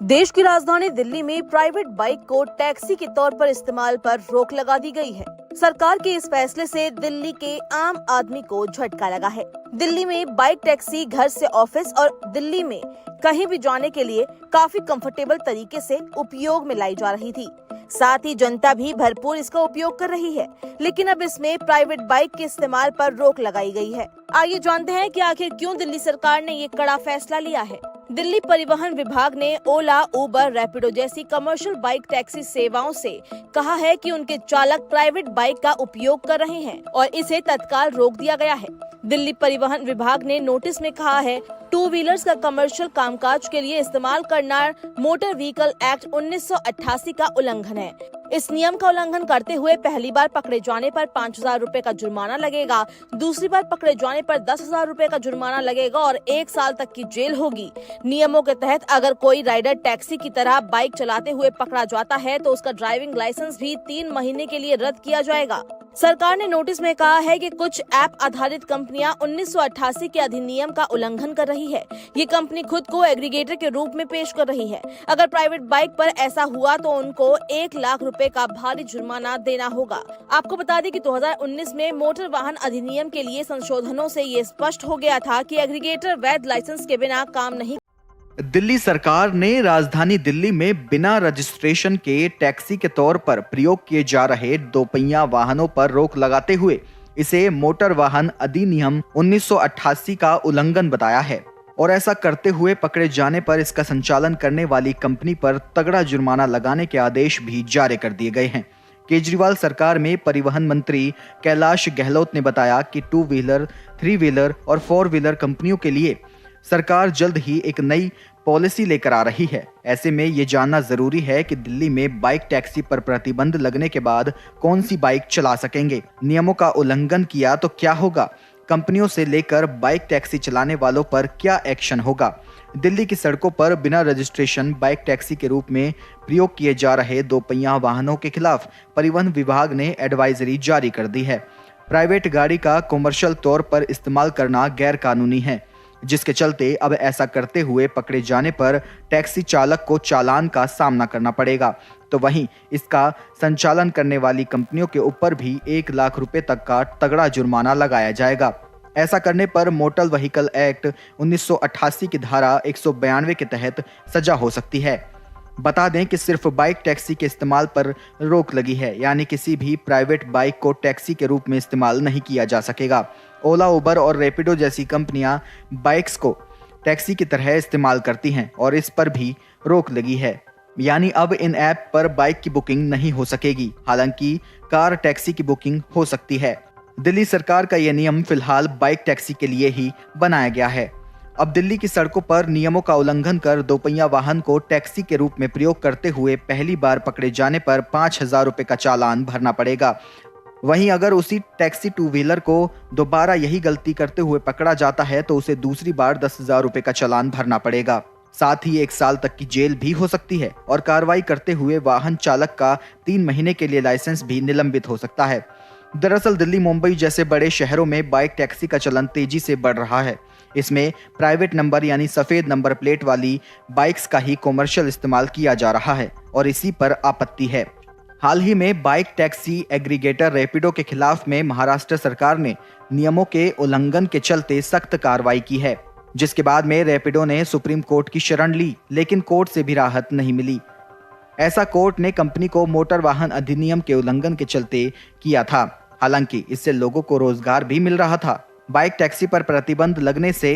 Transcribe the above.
देश की राजधानी दिल्ली में प्राइवेट बाइक को टैक्सी के तौर पर इस्तेमाल पर रोक लगा दी गई है। सरकार के इस फैसले से दिल्ली के आम आदमी को झटका लगा है। दिल्ली में बाइक टैक्सी घर से ऑफिस और दिल्ली में कहीं भी जाने के लिए काफी कंफर्टेबल तरीके से उपयोग में लाई जा रही थी। साथ ही जनता भी भरपूर इसका उपयोग कर रही है, लेकिन अब इसमें प्राइवेट बाइक के इस्तेमाल पर रोक लगाई गई है। आइए जानते हैं कि आखिर क्यों दिल्ली सरकार ने ये कड़ा फैसला लिया है। दिल्ली परिवहन विभाग ने ओला, उबर, रैपिडो जैसी कमर्शियल बाइक टैक्सी सेवाओं से कहा है कि उनके चालक प्राइवेट बाइक का उपयोग कर रहे हैं और इसे तत्काल रोक दिया गया है। दिल्ली परिवहन विभाग ने नोटिस में कहा है, टू व्हीलर्स का कमर्शियल कामकाज के लिए इस्तेमाल करना मोटर व्हीकल एक्ट 1988 का उल्लंघन है। इस नियम का उल्लंघन करते हुए पहली बार पकड़े जाने पर 5,000 रूपए का जुर्माना लगेगा, दूसरी बार पकड़े जाने पर 10,000 रूपए का जुर्माना लगेगा और 1 साल तक की जेल होगी। नियमों के तहत अगर कोई राइडर टैक्सी की तरह बाइक चलाते हुए पकड़ा जाता है तो उसका ड्राइविंग लाइसेंस भी 3 महीने के लिए रद्द किया जाएगा। सरकार ने नोटिस में कहा है कि कुछ ऐप आधारित कंपनियां 1988 के अधिनियम का उल्लंघन कर रही है। ये कंपनी खुद को एग्रीगेटर के रूप में पेश कर रही है। अगर प्राइवेट बाइक पर ऐसा हुआ तो उनको 1 लाख रुपए का भारी जुर्माना देना होगा। आपको बता दें कि 2019 में मोटर वाहन अधिनियम के लिए संशोधनों से ये स्पष्ट हो गया था कि एग्रीगेटर वैध लाइसेंस के बिना काम नहीं। दिल्ली सरकार ने राजधानी दिल्ली में बिना रजिस्ट्रेशन के टैक्सी के तौर पर प्रयोग किए जा रहे दोपहिया वाहनों पर रोक लगाते हुए इसे मोटर वाहन अधिनियम 1988 का उल्लंघन बताया है और ऐसा करते हुए पकड़े जाने पर इसका संचालन करने वाली कंपनी पर तगड़ा जुर्माना लगाने के आदेश भी जारी कर दिए गए हैं। केजरीवाल सरकार में परिवहन मंत्री कैलाश गहलोत ने बताया कि 2 व्हीलर, 3 व्हीलर और 4 व्हीलर कंपनियों के लिए सरकार जल्द ही एक नई पॉलिसी लेकर आ रही है। ऐसे में ये जानना जरूरी है कि दिल्ली में बाइक टैक्सी पर प्रतिबंध लगने के बाद कौन सी बाइक चला सकेंगे, नियमों का उल्लंघन किया तो क्या होगा, कंपनियों से लेकर बाइक टैक्सी चलाने वालों पर क्या एक्शन होगा। दिल्ली की सड़कों पर बिना रजिस्ट्रेशन बाइक टैक्सी के रूप में प्रयोग किए जा रहे दोपहिया वाहनों के खिलाफ परिवहन विभाग ने एडवाइजरी जारी कर दी है। प्राइवेट गाड़ी का कमर्शियल तौर पर इस्तेमाल करना गैर कानूनी है, जिसके चलते अब ऐसा करते हुए पकड़े जाने पर टैक्सी चालक को चालान का सामना करना पड़ेगा। तो वहीं इसका संचालन करने वाली कंपनियों के ऊपर भी 1 लाख रुपए तक का तगड़ा जुर्माना लगाया जाएगा। ऐसा करने पर मोटर व्हीकल एक्ट 1988 की धारा 192 के तहत सजा हो सकती है। बता दें कि सिर्फ बाइक टैक्सी के इस्तेमाल पर रोक लगी है, यानी किसी भी प्राइवेट बाइक को टैक्सी के रूप में इस्तेमाल नहीं किया जा सकेगा। ओला, उबर और रैपिडो जैसी कंपनियां बाइक्स को टैक्सी की तरह इस्तेमाल करती हैं और इस पर भी रोक लगी है, यानी अब इन ऐप पर बाइक की बुकिंग नहीं हो सकेगी। हालांकि कार टैक्सी की बुकिंग हो सकती है। दिल्ली सरकार का यह नियम फिलहाल बाइक टैक्सी के लिए ही बनाया गया है। अब दिल्ली की सड़कों पर नियमों का उल्लंघन कर दोपहिया वाहन को टैक्सी के रूप में प्रयोग करते हुए पहली बार पकड़े जाने पर 5,000 रुपए का चालान भरना पड़ेगा। वहीं अगर उसी टैक्सी 2 व्हीलर को दोबारा यही गलती करते हुए पकड़ा जाता है तो उसे दूसरी बार 10,000 रुपए का चालान भरना पड़ेगा। साथ ही 1 साल तक की जेल भी हो सकती है और कार्रवाई करते हुए वाहन चालक का 3 महीने के लिए लाइसेंस भी निलंबित हो सकता है। दरअसल दिल्ली, मुंबई जैसे बड़े शहरों में बाइक टैक्सी का चलन तेजी से बढ़ रहा है। इसमें प्राइवेट नंबर यानी सफेद नंबर प्लेट वाली बाइक्स का ही कमर्शियल इस्तेमाल किया जा रहा है और इसी पर आपत्ति है। हाल ही में बाइक टैक्सी एग्रीगेटर रैपिडो के खिलाफ में महाराष्ट्र सरकार ने नियमों के उल्लंघन के चलते सख्त कार्रवाई की है, जिसके बाद में रैपिडो ने सुप्रीम कोर्ट की शरण ली, लेकिन कोर्ट से भी राहत नहीं मिली। ऐसा कोर्ट ने कंपनी को मोटर वाहन अधिनियम के उल्लंघन के चलते किया था। हालांकि इससे लोगों को रोजगार भी मिल रहा था। बाइक टैक्सी पर प्रतिबंध लगने से